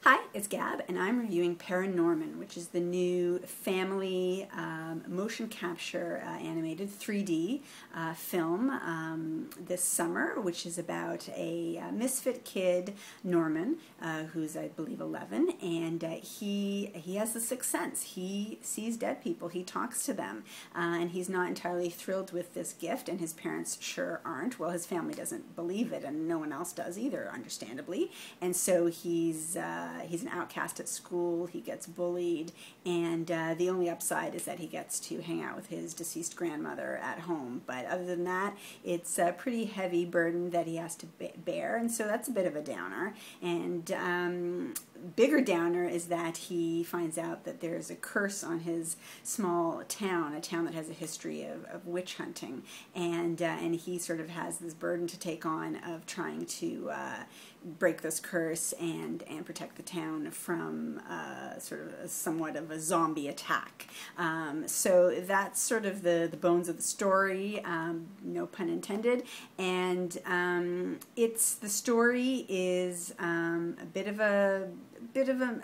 Hi, it's Gab, and I'm reviewing ParaNorman, which is the new family motion capture animated 3D film this summer, which is about a misfit kid, Norman, who's, I believe, 11, and he has the sixth sense. He sees dead people, he talks to them, and he's not entirely thrilled with this gift, and his parents sure aren't. Well, his family doesn't believe it, and no one else does either, understandably, and so he's an outcast at school, he gets bullied, and the only upside is that he gets to hang out with his deceased grandmother at home. But other than that, it's a pretty heavy burden that he has to bear, and so that's a bit of a downer. And bigger downer is that he finds out that there's a curse on his small town, a town that has a history of witch hunting, and he sort of has this burden to take on of trying to break this curse and protect the town from sort of somewhat of a zombie attack. So that's sort of the bones of the story, no pun intended, and the story is a bit of a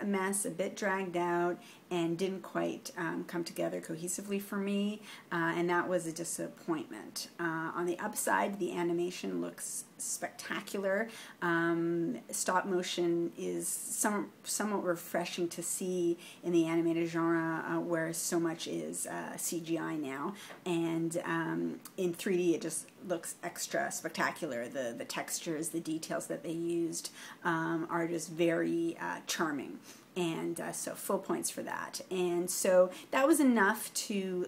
mess, a bit dragged out, and didn't quite come together cohesively for me, and that was a disappointment. On the upside, the animation looks spectacular. Stop motion is somewhat refreshing to see in the animated genre, where so much is CGI now, and in 3D it just looks extra spectacular. The textures, the details that they used are just very charming. And so full points for that. And so that was enough to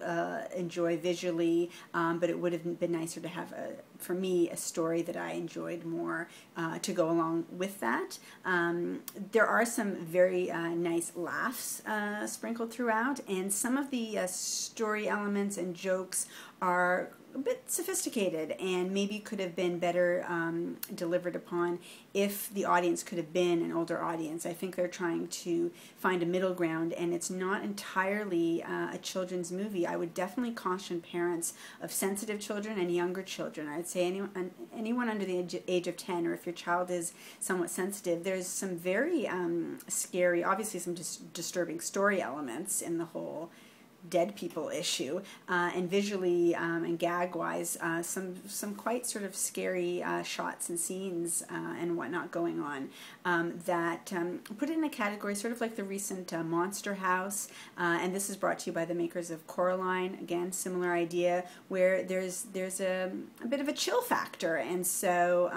enjoy visually, but it would have been nicer to have, for me, a story that I enjoyed more to go along with that. There are some very nice laughs sprinkled throughout, and some of the story elements and jokes are a bit sophisticated and maybe could have been better delivered upon if the audience could have been an older audience. I think they're trying to find a middle ground, and it's not entirely a children's movie. I would definitely caution parents of sensitive children and younger children. I'd say anyone under the age of 10, or if your child is somewhat sensitive, there's some very scary, obviously some disturbing story elements in the whole dead people issue, and visually and gag-wise, some quite sort of scary shots and scenes and whatnot going on that put it in a category sort of like the recent Monster House, and this is brought to you by the makers of Coraline. Again, similar idea, where there's a bit of a chill factor, and so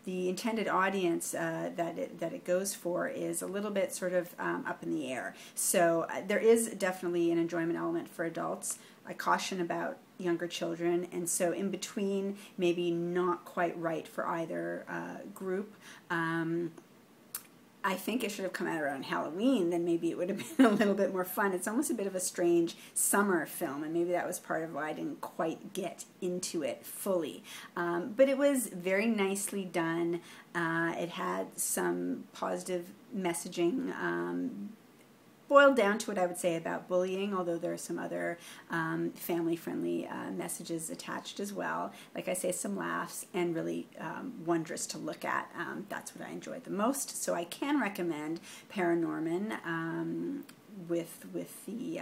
the intended audience that it goes for is a little bit sort of up in the air. So there is definitely an enjoyment element for adults. I caution about younger children, and so in between, maybe not quite right for either group. I think it should have come out around Halloween, then maybe it would have been a little bit more fun. It's almost a bit of a strange summer film, and maybe that was part of why I didn't quite get into it fully. But it was very nicely done. It had some positive messaging. Boiled down to what I would say about bullying, although there are some other family-friendly messages attached as well. Like I say, some laughs, and really wondrous to look at. That's what I enjoyed the most. So I can recommend ParaNorman with the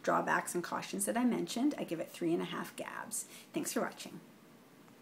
drawbacks and cautions that I mentioned. I give it 3.5 Gabs. Thanks for watching.